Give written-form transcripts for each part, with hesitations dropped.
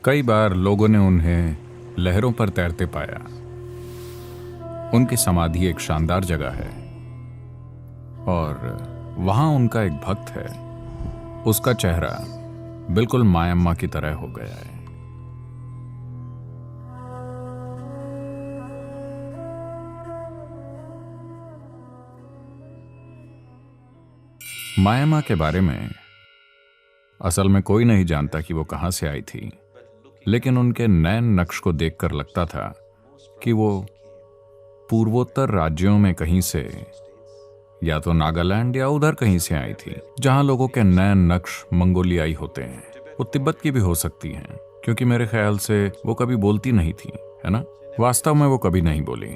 कई बार लोगों ने उन्हें लहरों पर तैरते पाया। उनकी समाधि एक शानदार जगह है और वहां उनका एक भक्त है। उसका चेहरा बिल्कुल मायम्मा की तरह हो गया है। मायम्मा के बारे में असल में कोई नहीं जानता कि वो कहां से आई थी, लेकिन उनके नैन नक्श को देखकर लगता था कि वो पूर्वोत्तर राज्यों में कहीं से, या तो नागालैंड या उधर कहीं से आई थी, जहां लोगों के नैन नक्श मंगोलियाई होते हैं। वो तिब्बत की भी हो सकती हैं, क्योंकि मेरे ख्याल से वो कभी बोलती नहीं थी, है ना? वास्तव में वो कभी नहीं बोली।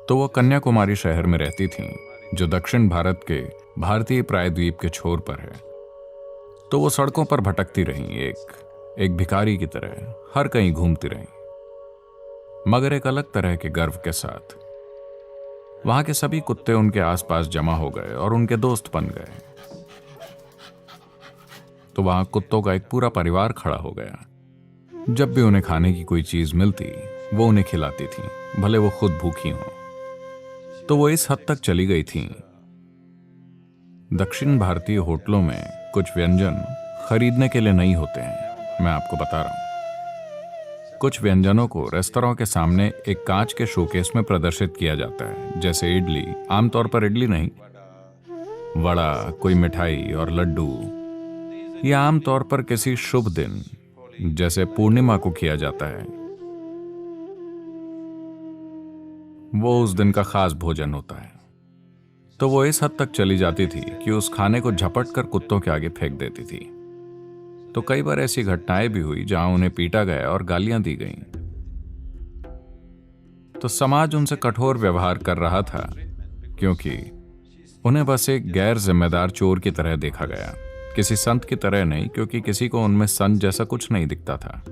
तो वो कन्याकुमारी शहर में रहती थी, जो दक्षिण भारत के भारतीय प्रायद्वीप के छोर पर है। तो वो सड़कों पर भटकती रहीं, एक भिखारी की तरह हर कहीं घूमती रहीं, मगर एक अलग तरह के गर्व के साथ। वहां के सभी कुत्ते उनके आसपास जमा हो गए और उनके दोस्त बन गए। तो वहां कुत्तों का एक पूरा परिवार खड़ा हो गया। जब भी उन्हें खाने की कोई चीज मिलती, वो उन्हें खिलाती थी, भले वो खुद भूखी हों। तो वो इस हद तक चली गई थी, दक्षिण भारतीय होटलों में कुछ व्यंजन खरीदने के लिए नहीं होते हैं। मैं आपको बता रहा हूं, कुछ व्यंजनों को रेस्तरां के सामने एक कांच के शोकेस में प्रदर्शित किया जाता है, जैसे इडली। आमतौर पर इडली नहीं, वड़ा, कोई मिठाई और लड्डू। यह आमतौर पर किसी शुभ दिन जैसे पूर्णिमा को किया जाता है। वो उस दिन का खास भोजन होता है। तो वो इस हद तक चली जाती थी कि उस खाने को झपट कर कुत्तों के आगे फेंक देती थी। तो कई बार ऐसी घटनाएं भी हुई जहां उन्हें पीटा गया और गालियां दी गईं। तो समाज उनसे कठोर व्यवहार कर रहा था, क्योंकि उन्हें बस एक गैर जिम्मेदार चोर की तरह देखा गया, किसी संत की तरह नहीं, क्योंकि किसी को उनमें संत जैसा कुछ नहीं दिखता था।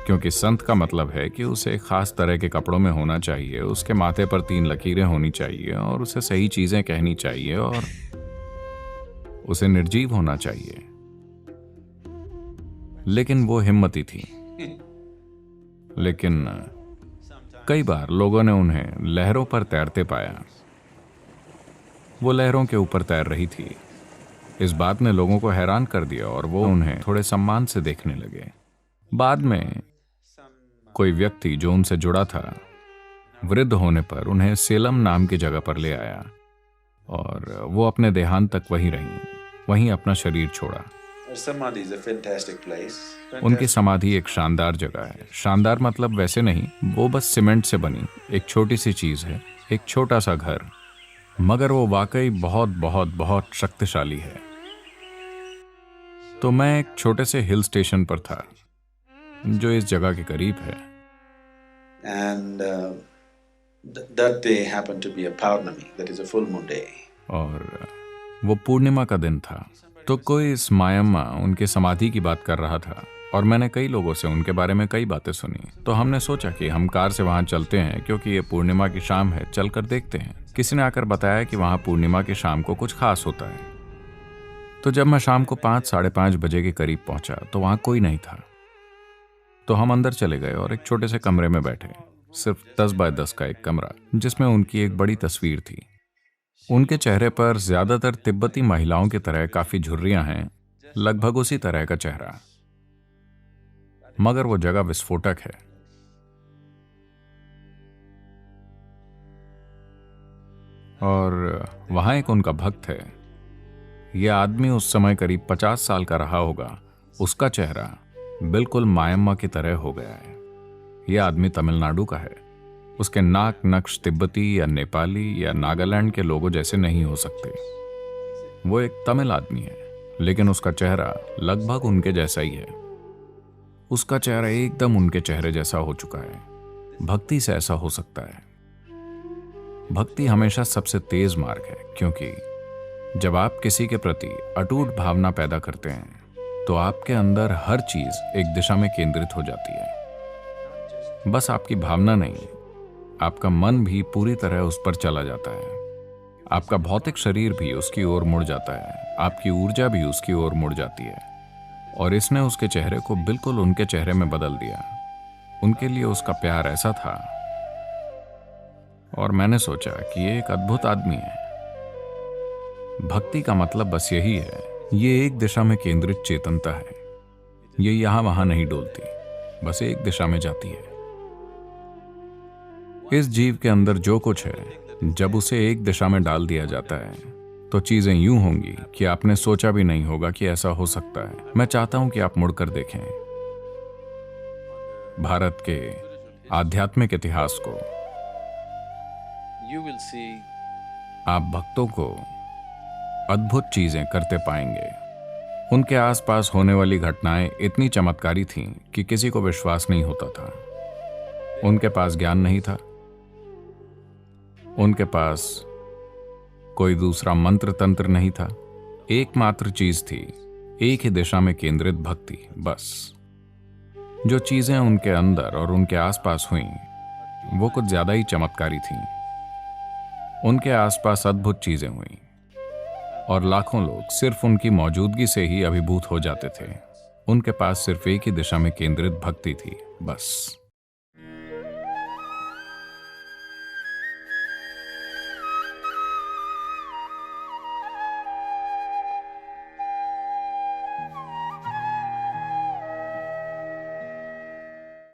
क्योंकि संत का मतलब है कि उसे एक खास तरह के कपड़ों में होना चाहिए, उसके माथे पर 3 लकीरें होनी चाहिए और उसे सही चीजें कहनी चाहिए और उसे निर्जीव होना चाहिए। लेकिन वो हिम्मती थी। लेकिन कई बार लोगों ने उन्हें लहरों पर तैरते पाया। वो लहरों के ऊपर तैर रही थी। इस बात ने लोगों को हैरान कर दिया और वो उन्हें थोड़े सम्मान से देखने लगे। बाद में कोई व्यक्ति जो उनसे जुड़ा था, वृद्ध होने पर उन्हें सेलम नाम की जगह पर ले आया और वो अपने देहांत तक वहीं रहीं, वहीं अपना शरीर छोड़ा। उनकी समाधि एक शानदार जगह है। शानदार मतलब वैसे नहीं, वो बस सीमेंट से बनी एक छोटी सी चीज है, एक छोटा सा घर, मगर वो वाकई बहुत बहुत बहुत शक्तिशाली है। तो मैं एक छोटे से हिल स्टेशन पर था जो इस जगह के करीब है। And that day happened to be a Paurnami, that is a full moon day. और वो पूर्णिमा का दिन था। तो कोई इस मायम्मा उनके समाधि की बात कर रहा था और मैंने कई लोगों से उनके बारे में कई बातें सुनी। तो हमने सोचा कि हम कार से वहां चलते हैं, क्योंकि ये पूर्णिमा की शाम है, चलकर देखते हैं। किसी ने आकर बताया कि वहां पूर्णिमा की शाम को कुछ खास होता है। तो जब मैं शाम को 5, साढ़े 5 बजे के करीब पहुंचा तो वहां कोई नहीं था। तो हम अंदर चले गए और एक छोटे से कमरे में बैठे, सिर्फ 10 बाय 10 का एक कमरा, जिसमें उनकी एक बड़ी तस्वीर थी। उनके चेहरे पर ज्यादातर तिब्बती महिलाओं की तरह काफी झुर्रियां हैं, लगभग उसी तरह का चेहरा, मगर वो जगह विस्फोटक है। और वहां एक उनका भक्त है। यह आदमी उस समय करीब 50 साल का रहा होगा। उसका चेहरा बिल्कुल मायम्मा की तरह हो गया है। यह आदमी तमिलनाडु का है। उसके नाक नक्श तिब्बती या नेपाली या नागालैंड के लोगों जैसे नहीं हो सकते। वो एक तमिल आदमी है, लेकिन उसका चेहरा लगभग उनके जैसा ही है। उसका चेहरा एकदम उनके चेहरे जैसा हो चुका है। भक्ति से ऐसा हो सकता है। भक्ति हमेशा सबसे तेज मार्ग है, क्योंकि जब आप किसी के प्रति अटूट भावना पैदा करते हैं तो आपके अंदर हर चीज एक दिशा में केंद्रित हो जाती है। बस आपकी भावना नहीं, आपका मन भी पूरी तरह उस पर चला जाता है। आपका भौतिक शरीर भी उसकी ओर मुड़ जाता है, आपकी ऊर्जा भी उसकी ओर मुड़ जाती है। और इसने उसके चेहरे को बिल्कुल उनके चेहरे में बदल दिया। उनके लिए उसका प्यार ऐसा था, और मैंने सोचा कि ये एक अद्भुत आदमी है। भक्ति का मतलब बस यही है, ये एक दिशा में केंद्रित चेतनता है। ये यहां वहां नहीं डोलती, बस एक दिशा में जाती है। इस जीव के अंदर जो कुछ है, जब उसे एक दिशा में डाल दिया जाता है तो चीजें यूं होंगी कि आपने सोचा भी नहीं होगा कि ऐसा हो सकता है। मैं चाहता हूं कि आप मुड़कर देखें भारत के आध्यात्मिक इतिहास को। You will see आप भक्तों को अद्भुत चीजें करते पाएंगे। उनके आसपास होने वाली घटनाएं इतनी चमत्कारी थीं कि किसी को विश्वास नहीं होता था। उनके पास ज्ञान नहीं था, उनके पास कोई दूसरा मंत्र तंत्र नहीं था। एकमात्र चीज थी एक ही दिशा में केंद्रित भक्ति, बस। जो चीजें उनके अंदर और उनके आसपास हुईं वो कुछ ज्यादा ही चमत्कारी थीं। उनके आसपास अद्भुत चीजें हुईं और लाखों लोग सिर्फ उनकी मौजूदगी से ही अभिभूत हो जाते थे। उनके पास सिर्फ एक ही दिशा में केंद्रित भक्ति थी, बस।